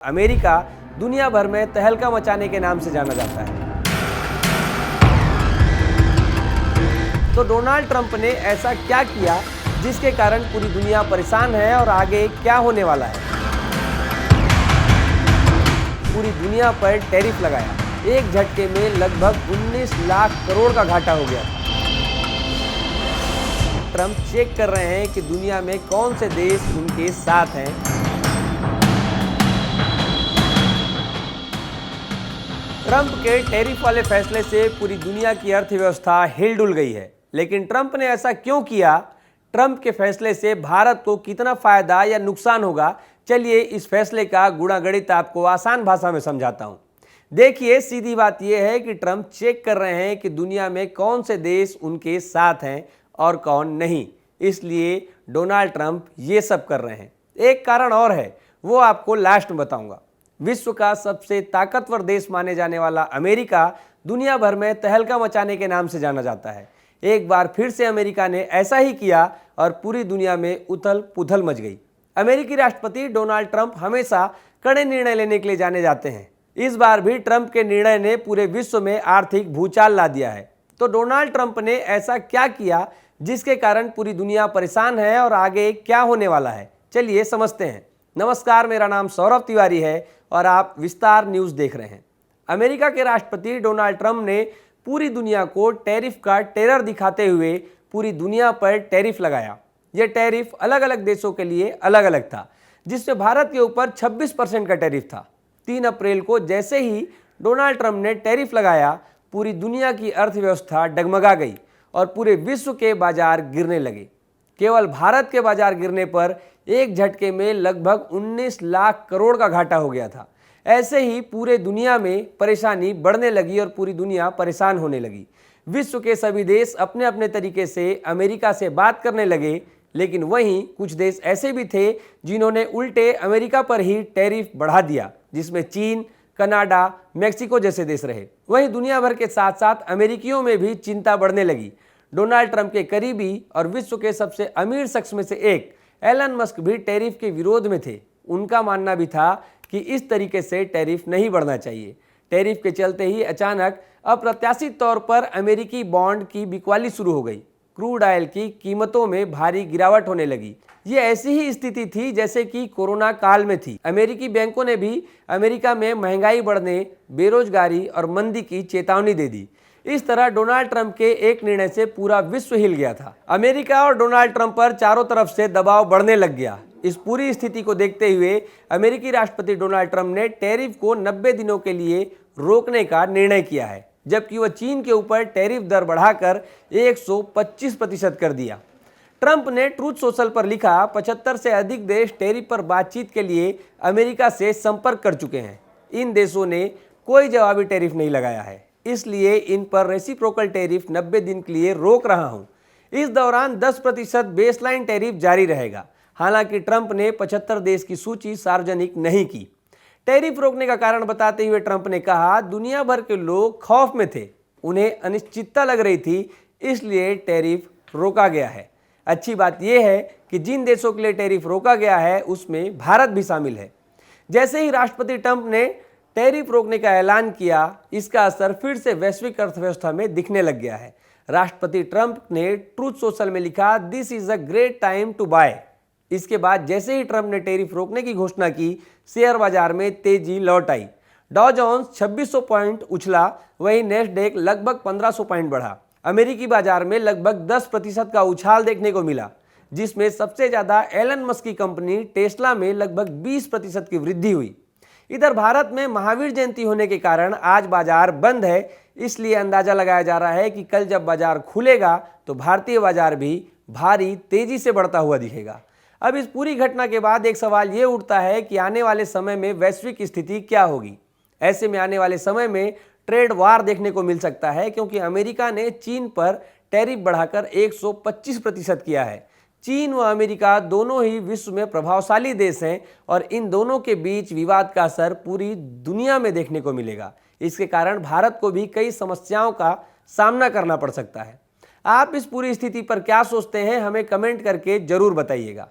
America दुनिया भर में तहलका मचाने के नाम से जाना जाता है। तो डोनाल्ड ट्रंप ने ऐसा क्या किया जिसके कारण पूरी दुनिया परेशान है और आगे क्या होने वाला है। पूरी दुनिया पर टैरिफ लगाया, एक झटके में लगभग 19 लाख करोड़ का घाटा हो गया था। ट्रंप चेक कर रहे हैं कि दुनिया में कौन से देश उनके साथ हैं। ट्रंप के टैरिफ वाले फैसले से पूरी दुनिया की अर्थव्यवस्था हिलडुल गई है। लेकिन ट्रंप ने ऐसा क्यों किया? ट्रंप के फैसले से भारत को कितना फायदा या नुकसान होगा, चलिए इस फैसले का गुणागणित आपको आसान भाषा में समझाता हूं। देखिए, सीधी बात यह है कि ट्रंप चेक कर रहे हैं कि दुनिया में कौन से देश उनके साथ हैं और कौन नहीं। इसलिए डोनाल्ड ट्रंप ये सब कर रहे हैं। एक कारण और है, वो आपको लास्ट में बताऊंगा। विश्व का सबसे ताकतवर देश माने जाने वाला अमेरिका दुनिया भर में तहलका मचाने के नाम से जाना जाता है। एक बार फिर से अमेरिका ने ऐसा ही किया और पूरी दुनिया में उथल पुथल मच गई। अमेरिकी राष्ट्रपति डोनाल्ड ट्रंप हमेशा कड़े निर्णय लेने के लिए जाने जाते हैं। इस बार भी ट्रंप के निर्णय ने पूरे विश्व में आर्थिक भूचाल ला दिया है। तो डोनाल्ड ट्रंप ने ऐसा क्या किया जिसके कारण पूरी दुनिया परेशान है और आगे क्या होने वाला है, चलिए समझते हैं। नमस्कार, मेरा नाम सौरभ तिवारी है और आप विस्तार न्यूज़ देख रहे हैं। अमेरिका के राष्ट्रपति डोनाल्ड ट्रंप ने पूरी दुनिया को टैरिफ का टेरर दिखाते हुए पूरी दुनिया पर टैरिफ लगाया। यह टैरिफ अलग अलग देशों के लिए अलग अलग था, जिसमें भारत के ऊपर 26% का टैरिफ था। 3 अप्रैल को जैसे ही डोनाल्ड ट्रंप ने टैरिफ लगाया, पूरी दुनिया की अर्थव्यवस्था डगमगा गई और पूरे विश्व के बाजार गिरने लगे। केवल भारत के बाजार गिरने पर एक झटके में लगभग 19 लाख करोड़ का घाटा हो गया था। ऐसे ही पूरे दुनिया में परेशानी बढ़ने लगी और पूरी दुनिया परेशान होने लगी। विश्व के सभी देश अपने अपने तरीके से अमेरिका से बात करने लगे, लेकिन वहीं कुछ देश ऐसे भी थे जिन्होंने उल्टे अमेरिका पर ही टैरिफ बढ़ा दिया, जिसमें चीन, कनाडा, मेक्सिको जैसे देश रहे। वहीं दुनिया भर के साथ साथ अमेरिकियों में भी चिंता बढ़ने लगी। डोनाल्ड ट्रंप के करीबी और विश्व के सबसे अमीर शख्स में से एक एलन मस्क भी टैरिफ के विरोध में थे। उनका मानना भी था कि इस तरीके से टैरिफ नहीं बढ़ना चाहिए। टैरिफ के चलते ही अचानक अप्रत्याशित तौर पर अमेरिकी बॉन्ड की बिकवाली शुरू हो गई। क्रूड ऑयल की कीमतों में भारी गिरावट होने लगी। ये ऐसी ही स्थिति थी जैसे कि कोरोना काल में थी। अमेरिकी बैंकों ने भी अमेरिका में महंगाई बढ़ने, बेरोजगारी और मंदी की चेतावनी दे दी। इस तरह डोनाल्ड ट्रंप के एक निर्णय से पूरा विश्व हिल गया था। अमेरिका और डोनाल्ड ट्रंप पर चारों तरफ से दबाव बढ़ने लग गया। इस पूरी स्थिति को देखते हुए अमेरिकी राष्ट्रपति डोनाल्ड ट्रंप ने टैरिफ को 90 दिनों के लिए रोकने का निर्णय किया है, जबकि वह चीन के ऊपर टैरिफ दर बढ़ाकर 125% कर दिया। ट्रंप ने ट्रूथ सोशल पर लिखा, 75 से अधिक देश टैरिफ पर बातचीत के लिए अमेरिका से संपर्क कर चुके हैं। इन देशों ने कोई जवाबी टैरिफ नहीं लगाया है, इसलिए इन पर रेसिप्रोकल टैरिफ 90 दिन के लिए रोक रहा हूं। इस दौरान 10% बेसलाइन टैरिफ जारी रहेगा। हालांकि ट्रंप ने 75 देश की सूची सार्वजनिक नहीं की। टैरिफ रोकने का कारण बताते हुए ट्रंप ने कहा, दुनिया भर के लोग खौफ में थे, उन्हें अनिश्चितता लग रही थी, इसलिए टैरिफ रोका गया है। अच्छी बात यह है कि जिन देशों के लिए टैरिफ रोका गया है उसमें भारत भी शामिल है। जैसे ही राष्ट्रपति ट्रंप ने टैरिफ रोकने का ऐलान किया, इसका असर फिर से वैश्विक अर्थव्यवस्था में दिखने लग गया है। राष्ट्रपति ट्रंप ने ट्रूथ सोशल में लिखा, this is a great time to buy. इसके बाद जैसे ही ट्रंप ने टैरिफ रोकने की घोषणा की, शेयर बाजार में तेजी लौट आई। डॉ जोन्स 2600 पॉइंट उछला, वहीं नेस्डैक लगभग 1500 पॉइंट बढ़ा। अमेरिकी बाजार में लगभग 10% का उछाल देखने को मिला, जिसमें सबसे ज्यादा एलन मस्क की कंपनी टेस्ला में लगभग 20% की वृद्धि हुई। इधर भारत में महावीर जयंती होने के कारण आज बाजार बंद है, इसलिए अंदाजा लगाया जा रहा है कि कल जब बाजार खुलेगा तो भारतीय बाजार भी भारी तेजी से बढ़ता हुआ दिखेगा। अब इस पूरी घटना के बाद एक सवाल ये उठता है कि आने वाले समय में वैश्विक स्थिति क्या होगी। ऐसे में आने वाले समय में ट्रेड वार देखने को मिल सकता है, क्योंकि अमेरिका ने चीन पर टैरिफ बढ़ाकर 125% किया है। चीन व अमेरिका दोनों ही विश्व में प्रभावशाली देश हैं और इन दोनों के बीच विवाद का असर पूरी दुनिया में देखने को मिलेगा। इसके कारण भारत को भी कई समस्याओं का सामना करना पड़ सकता है। आप इस पूरी स्थिति पर क्या सोचते हैं, हमें कमेंट करके जरूर बताइएगा।